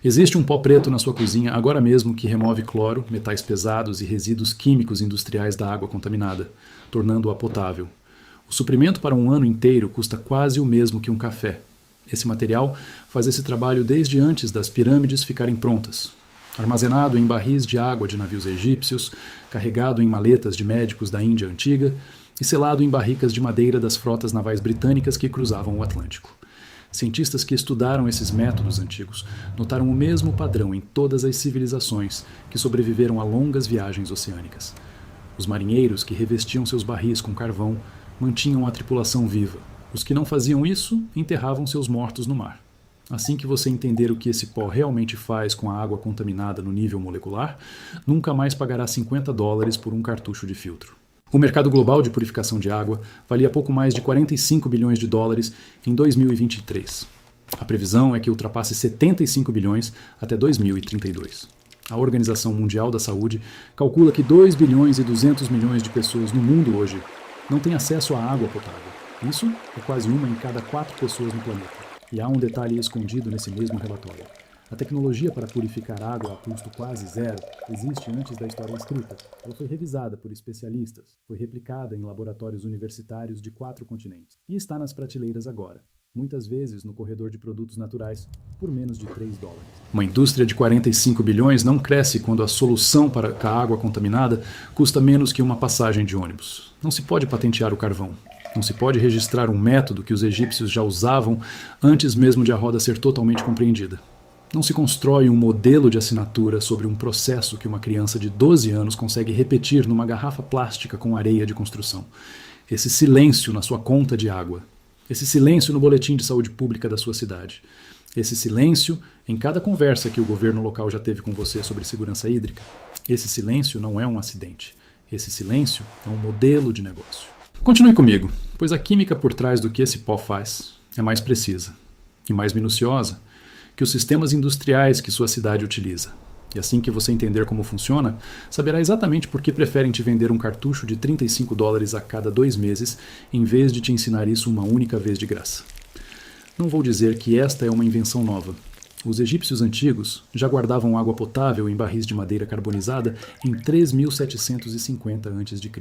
Existe um pó preto na sua cozinha agora mesmo que remove cloro, metais pesados e resíduos químicos industriais da água contaminada, tornando-a potável. O suprimento para um ano inteiro custa quase o mesmo que um café. Esse material faz esse trabalho desde antes das pirâmides ficarem prontas. Armazenado em barris de água de navios egípcios, carregado em maletas de médicos da Índia antiga e selado em barricas de madeira das frotas navais britânicas que cruzavam o Atlântico. Cientistas que estudaram esses métodos antigos notaram o mesmo padrão em todas as civilizações que sobreviveram a longas viagens oceânicas. Os marinheiros que revestiam seus barris com carvão mantinham a tripulação viva. Os que não faziam isso enterravam seus mortos no mar. Assim que você entender o que esse pó realmente faz com a água contaminada no nível molecular, nunca mais pagará $50 por um cartucho de filtro. O mercado global de purificação de água valia pouco mais de $45 bilhões em 2023. A previsão é que ultrapasse 75 bilhões até 2032. A Organização Mundial da Saúde calcula que 2 bilhões e 200 milhões de pessoas no mundo hoje não têm acesso à água potável. Isso é quase uma em cada 4 pessoas no planeta. E há um detalhe escondido nesse mesmo relatório. A tecnologia para purificar água a custo quase zero existe antes da história escrita. Ela foi revisada por especialistas, foi replicada em laboratórios universitários de 4 continentes e está nas prateleiras agora, muitas vezes no corredor de produtos naturais, por menos de $3. Uma indústria de 45 bilhões não cresce quando a solução para a água contaminada custa menos que uma passagem de ônibus. Não se pode patentear o carvão. Não se pode registrar um método que os egípcios já usavam antes mesmo de a roda ser totalmente compreendida. Não se constrói um modelo de assinatura sobre um processo que uma criança de 12 anos consegue repetir numa garrafa plástica com areia de construção. Esse silêncio na sua conta de água. Esse silêncio no boletim de saúde pública da sua cidade. Esse silêncio em cada conversa que o governo local já teve com você sobre segurança hídrica. Esse silêncio não é um acidente. Esse silêncio é um modelo de negócio. Continue comigo, pois a química por trás do que esse pó faz é mais precisa e mais minuciosa que os sistemas industriais que sua cidade utiliza. E assim que você entender como funciona, saberá exatamente por que preferem te vender um cartucho de $35 a cada 2 meses, em vez de te ensinar isso uma única vez de graça. Não vou dizer que esta é uma invenção nova. Os egípcios antigos já guardavam água potável em barris de madeira carbonizada em 3750 a.C.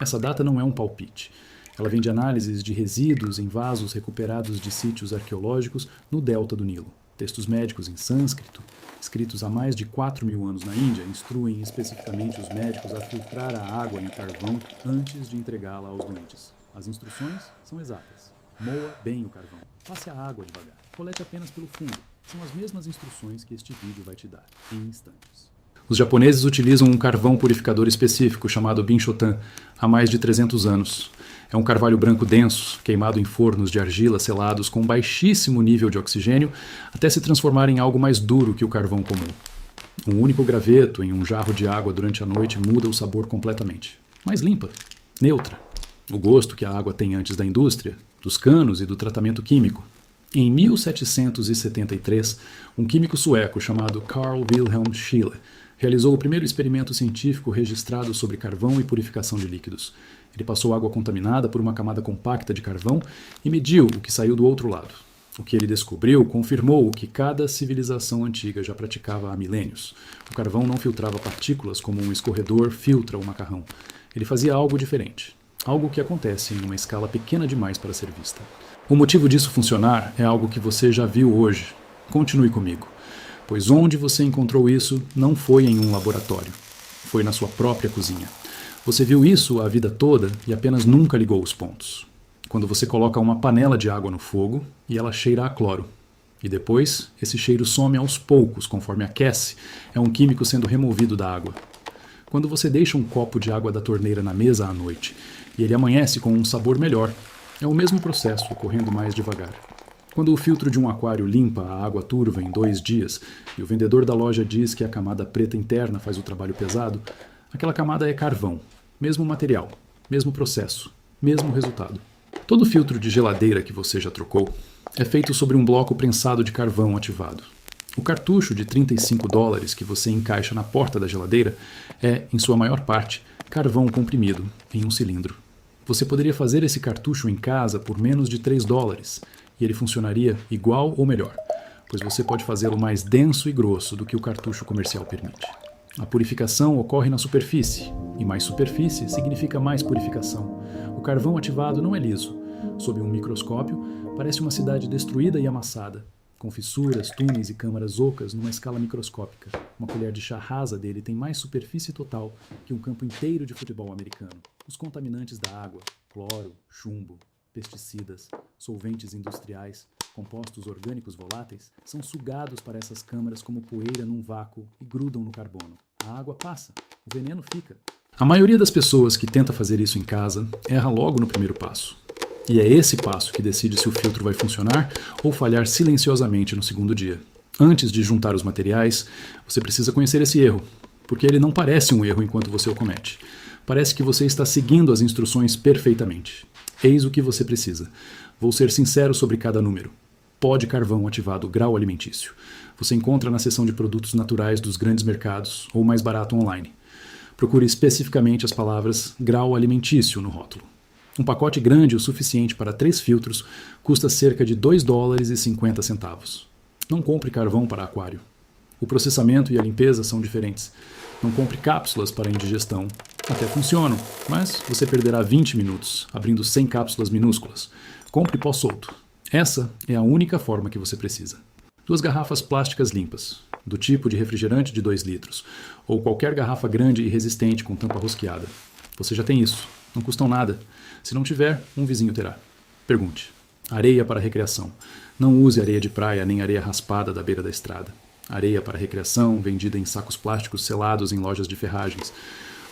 Essa data não é um palpite. Ela vem de análises de resíduos em vasos recuperados de sítios arqueológicos no delta do Nilo. Textos médicos em sânscrito, escritos há mais de 4.000 anos na Índia, instruem especificamente os médicos a filtrar a água em carvão antes de entregá-la aos doentes. As instruções são exatas. Moa bem o carvão. Passe a água devagar. Colete apenas pelo fundo. São as mesmas instruções que este vídeo vai te dar, em instantes. Os japoneses utilizam um carvão purificador específico chamado Binchotan há mais de 300 anos. É um carvalho branco denso, queimado em fornos de argila selados com baixíssimo nível de oxigênio, até se transformar em algo mais duro que o carvão comum. Um único graveto em um jarro de água durante a noite muda o sabor completamente. Mais limpa, neutra. O gosto que a água tem antes da indústria, dos canos e do tratamento químico. Em 1773, um químico sueco chamado Carl Wilhelm Scheele realizou o primeiro experimento científico registrado sobre carvão e purificação de líquidos. Ele passou água contaminada por uma camada compacta de carvão e mediu o que saiu do outro lado. O que ele descobriu confirmou o que cada civilização antiga já praticava há milênios. O carvão não filtrava partículas como um escorredor filtra o macarrão. Ele fazia algo diferente. Algo que acontece em uma escala pequena demais para ser vista. O motivo disso funcionar é algo que você já viu hoje. Continue comigo. Pois onde você encontrou isso não foi em um laboratório. Foi na sua própria cozinha. Você viu isso a vida toda e apenas nunca ligou os pontos. Quando você coloca uma panela de água no fogo e ela cheira a cloro. E depois, esse cheiro some aos poucos conforme aquece, é um químico sendo removido da água. Quando você deixa um copo de água da torneira na mesa à noite e ele amanhece com um sabor melhor, é o mesmo processo ocorrendo mais devagar. Quando o filtro de um aquário limpa a água turva em 2 dias e o vendedor da loja diz que a camada preta interna faz o trabalho pesado, aquela camada é carvão. Mesmo material, mesmo processo, mesmo resultado. Todo filtro de geladeira que você já trocou é feito sobre um bloco prensado de carvão ativado. O cartucho de $35 que você encaixa na porta da geladeira é, em sua maior parte, carvão comprimido em um cilindro. Você poderia fazer esse cartucho em casa por menos de $3 e ele funcionaria igual ou melhor. pois você pode fazê-lo mais denso e grosso do que o cartucho comercial permite. A purificação ocorre na superfície, e mais superfície significa mais purificação. O carvão ativado não é liso. Sob um microscópio, parece uma cidade destruída e amassada, com fissuras, túneis e câmaras ocas numa escala microscópica. Uma colher de chá rasa dele tem mais superfície total que um campo inteiro de futebol americano. Os contaminantes da água, cloro, chumbo, pesticidas, solventes industriais, compostos orgânicos voláteis, são sugados para essas câmaras como poeira num vácuo e grudam no carbono. A água passa, o veneno fica. A maioria das pessoas que tenta fazer isso em casa erra logo no primeiro passo. E é esse passo que decide se o filtro vai funcionar ou falhar silenciosamente no segundo dia. Antes de juntar os materiais, você precisa conhecer esse erro, porque ele não parece um erro enquanto você o comete. Parece que você está seguindo as instruções perfeitamente. Eis o que você precisa. Vou ser sincero sobre cada número. Pó de carvão ativado grau alimentício. Você encontra na seção de produtos naturais dos grandes mercados ou mais barato online. Procure especificamente as palavras grau alimentício no rótulo. Um pacote grande o suficiente para 3 filtros custa cerca de $2,50. Não compre carvão para aquário. O processamento e a limpeza são diferentes. Não compre cápsulas para indigestão. Até funcionam, mas você perderá 20 minutos abrindo 100 cápsulas minúsculas. Compre pó solto. Essa é a única forma que você precisa. 2 garrafas plásticas limpas, do tipo de refrigerante de 2 litros, ou qualquer garrafa grande e resistente com tampa rosqueada. Você já tem isso. Não custam nada. Se não tiver, um vizinho terá. Pergunte. Areia para recreação. Não use areia de praia nem areia raspada da beira da estrada. Areia para recreação, vendida em sacos plásticos selados em lojas de ferragens.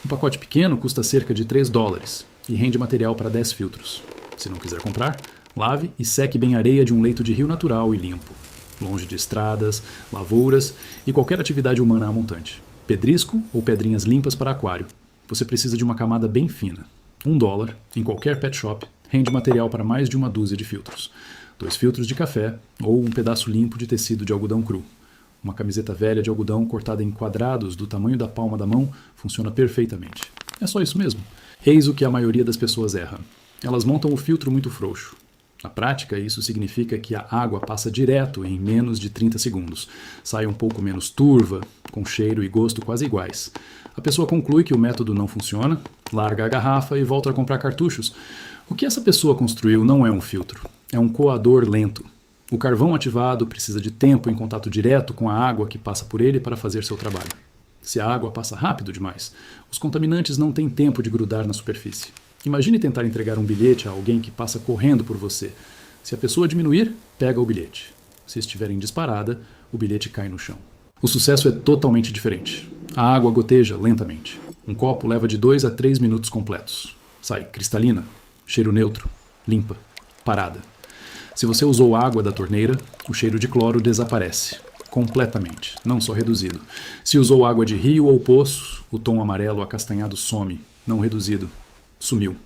Um pacote pequeno custa cerca de $3 e rende material para 10 filtros. Se não quiser comprar, lave e seque bem a areia de um leito de rio natural e limpo, longe de estradas, lavouras e qualquer atividade humana a montante. Pedrisco ou pedrinhas limpas para aquário. Você precisa de uma camada bem fina. $1, em qualquer pet shop, rende material para mais de uma dúzia de filtros. 2 filtros de café ou um pedaço limpo de tecido de algodão cru. Uma camiseta velha de algodão cortada em quadrados do tamanho da palma da mão funciona perfeitamente. É só isso mesmo. Eis o que a maioria das pessoas erra. Elas montam o filtro muito frouxo. Na prática, isso significa que a água passa direto em menos de 30 segundos. Sai um pouco menos turva, com cheiro e gosto quase iguais. A pessoa conclui que o método não funciona, larga a garrafa e volta a comprar cartuchos. O que essa pessoa construiu não é um filtro, é um coador lento. O carvão ativado precisa de tempo em contato direto com a água que passa por ele para fazer seu trabalho. Se a água passa rápido demais, os contaminantes não têm tempo de grudar na superfície. Imagine tentar entregar um bilhete a alguém que passa correndo por você. Se a pessoa diminuir, pega o bilhete. Se estiver em disparada, o bilhete cai no chão. O sucesso é totalmente diferente. A água goteja lentamente. Um copo leva de 2 a 3 minutos completos. Sai cristalina, cheiro neutro, limpa, parada. Se você usou água da torneira, o cheiro de cloro desaparece. Completamente, não só reduzido. Se usou água de rio ou poço, o tom amarelo acastanhado some, não reduzido. Sumiu.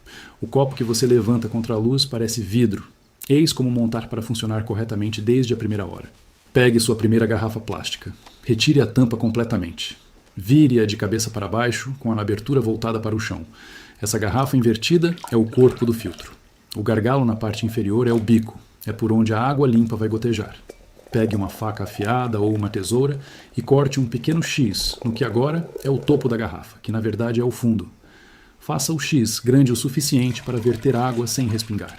O copo que você levanta contra a luz parece vidro. Eis como montar para funcionar corretamente desde a primeira hora. Pegue sua primeira garrafa plástica. Retire a tampa completamente. Vire-a de cabeça para baixo, com a abertura voltada para o chão. Essa garrafa invertida é o corpo do filtro. O gargalo na parte inferior é o bico. É por onde a água limpa vai gotejar. Pegue uma faca afiada ou uma tesoura e corte um pequeno X no que agora é o topo da garrafa, que na verdade é o fundo. Faça o X grande o suficiente para verter água sem respingar.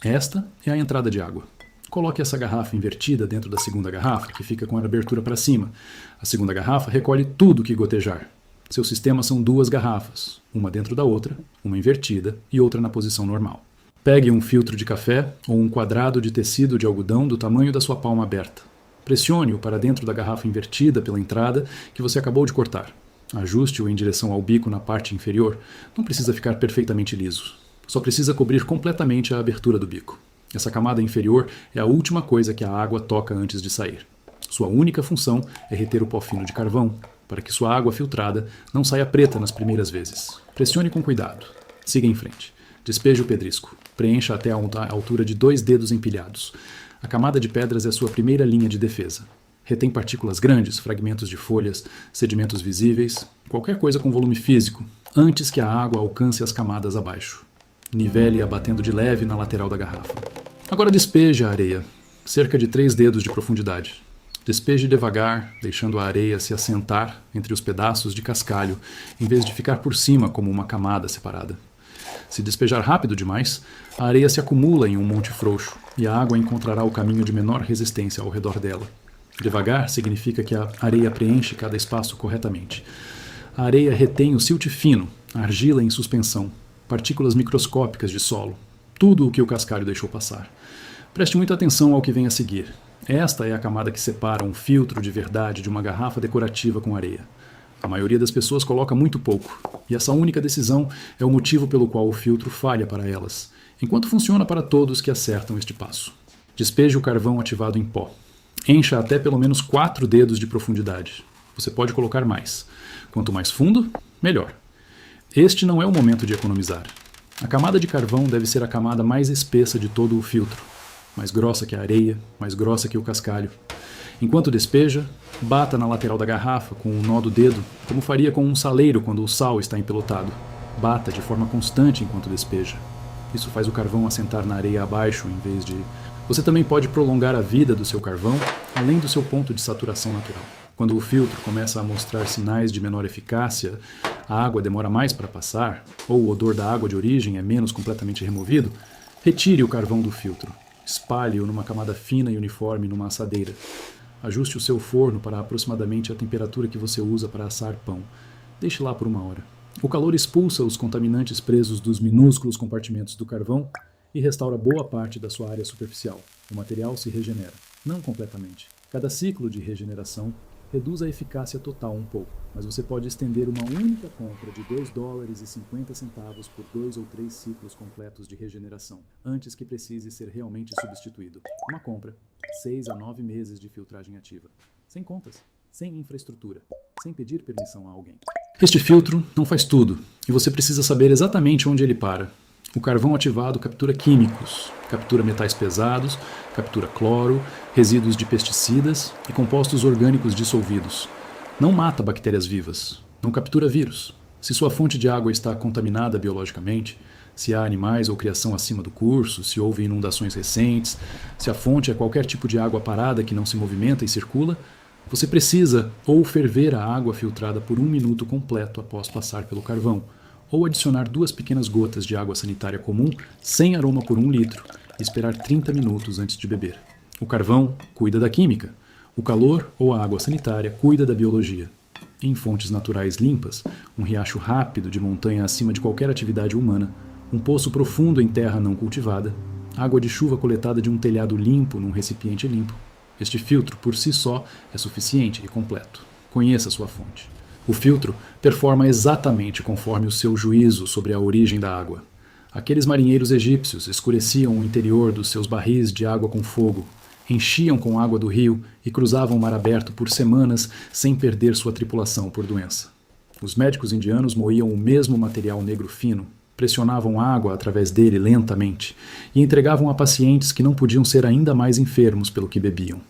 Esta é a entrada de água. Coloque essa garrafa invertida dentro da segunda garrafa, que fica com a abertura para cima. A segunda garrafa recolhe tudo que gotejar. Seu sistema são 2 garrafas, uma dentro da outra, uma invertida e outra na posição normal. Pegue um filtro de café ou um quadrado de tecido de algodão do tamanho da sua palma aberta. Pressione-o para dentro da garrafa invertida pela entrada que você acabou de cortar. Ajuste-o em direção ao bico na parte inferior. Não precisa ficar perfeitamente liso. Só precisa cobrir completamente a abertura do bico. Essa camada inferior é a última coisa que a água toca antes de sair. Sua única função é reter o pó fino de carvão, para que sua água filtrada não saia preta nas primeiras vezes. Pressione com cuidado. Siga em frente. Despeje o pedrisco. Preencha até a altura de 2 dedos empilhados. A camada de pedras é sua primeira linha de defesa. Retém partículas grandes, fragmentos de folhas, sedimentos visíveis, qualquer coisa com volume físico, antes que a água alcance as camadas abaixo. Nivele-a batendo de leve na lateral da garrafa. Agora despeje a areia, cerca de 3 dedos de profundidade. Despeje devagar, deixando a areia se assentar entre os pedaços de cascalho, em vez de ficar por cima como uma camada separada. Se despejar rápido demais, a areia se acumula em um monte frouxo e a água encontrará o caminho de menor resistência ao redor dela. Devagar significa que a areia preenche cada espaço corretamente. A areia retém o silt fino, a argila em suspensão, partículas microscópicas de solo, tudo o que o cascalho deixou passar. Preste muita atenção ao que vem a seguir. Esta é a camada que separa um filtro de verdade de uma garrafa decorativa com areia. A maioria das pessoas coloca muito pouco, e essa única decisão é o motivo pelo qual o filtro falha para elas, enquanto funciona para todos que acertam este passo. Despeje o carvão ativado em pó. Encha até pelo menos 4 dedos de profundidade. Você pode colocar mais. Quanto mais fundo, melhor. Este não é o momento de economizar. A camada de carvão deve ser a camada mais espessa de todo o filtro. Mais grossa que a areia, mais grossa que o cascalho. Enquanto despeja, bata na lateral da garrafa com o nó do dedo, como faria com um saleiro quando o sal está empelotado. Bata de forma constante enquanto despeja. Isso faz o carvão assentar na areia abaixo em vez de... Você também pode prolongar a vida do seu carvão além do seu ponto de saturação natural. Quando o filtro começa a mostrar sinais de menor eficácia, a água demora mais para passar, ou o odor da água de origem é menos completamente removido, retire o carvão do filtro. Espalhe-o numa camada fina e uniforme numa assadeira. Ajuste o seu forno para aproximadamente a temperatura que você usa para assar pão. Deixe lá por 1 hora. O calor expulsa os contaminantes presos dos minúsculos compartimentos do carvão e restaura boa parte da sua área superficial. O material se regenera, não completamente. Cada ciclo de regeneração reduz a eficácia total um pouco, mas você pode estender uma única compra de $2,50 por 2 ou 3 ciclos completos de regeneração, antes que precise ser realmente substituído. Uma compra, 6 a 9 meses de filtragem ativa. Sem contas, sem infraestrutura, sem pedir permissão a alguém. Este filtro não faz tudo, e você precisa saber exatamente onde ele para. O carvão ativado captura químicos, captura metais pesados, captura cloro, resíduos de pesticidas e compostos orgânicos dissolvidos. Não mata bactérias vivas, não captura vírus. Se sua fonte de água está contaminada biologicamente, se há animais ou criação acima do curso, se houve inundações recentes, se a fonte é qualquer tipo de água parada que não se movimenta e circula, você precisa ou ferver a água filtrada por 1 minuto completo após passar pelo carvão, ou adicionar 2 pequenas gotas de água sanitária comum sem aroma por 1 litro e esperar 30 minutos antes de beber. O carvão cuida da química. O calor ou a água sanitária cuida da biologia. Em fontes naturais limpas, um riacho rápido de montanha acima de qualquer atividade humana, um poço profundo em terra não cultivada, água de chuva coletada de um telhado limpo num recipiente limpo. Este filtro, por si só, é suficiente e completo. Conheça sua fonte. O filtro performa exatamente conforme o seu juízo sobre a origem da água. Aqueles marinheiros egípcios escureciam o interior dos seus barris de água com fogo, enchiam com água do rio e cruzavam o mar aberto por semanas sem perder sua tripulação por doença. Os médicos indianos moíam o mesmo material negro fino, pressionavam água através dele lentamente e entregavam a pacientes que não podiam ser ainda mais enfermos pelo que bebiam.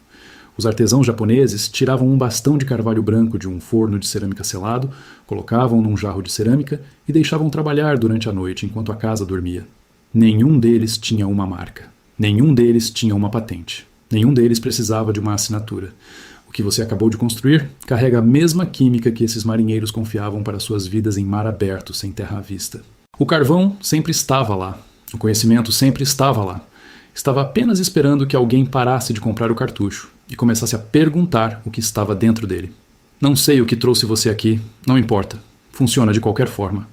Os artesãos japoneses tiravam um bastão de carvalho branco de um forno de cerâmica selado, colocavam num jarro de cerâmica e deixavam trabalhar durante a noite enquanto a casa dormia. Nenhum deles tinha uma marca. Nenhum deles tinha uma patente. Nenhum deles precisava de uma assinatura. O que você acabou de construir carrega a mesma química que esses marinheiros confiavam para suas vidas em mar aberto, sem terra à vista. O carvão sempre estava lá. O conhecimento sempre estava lá. Estava apenas esperando que alguém parasse de comprar o cartucho e começasse a perguntar o que estava dentro dele. Não sei o que trouxe você aqui, não importa. Funciona de qualquer forma.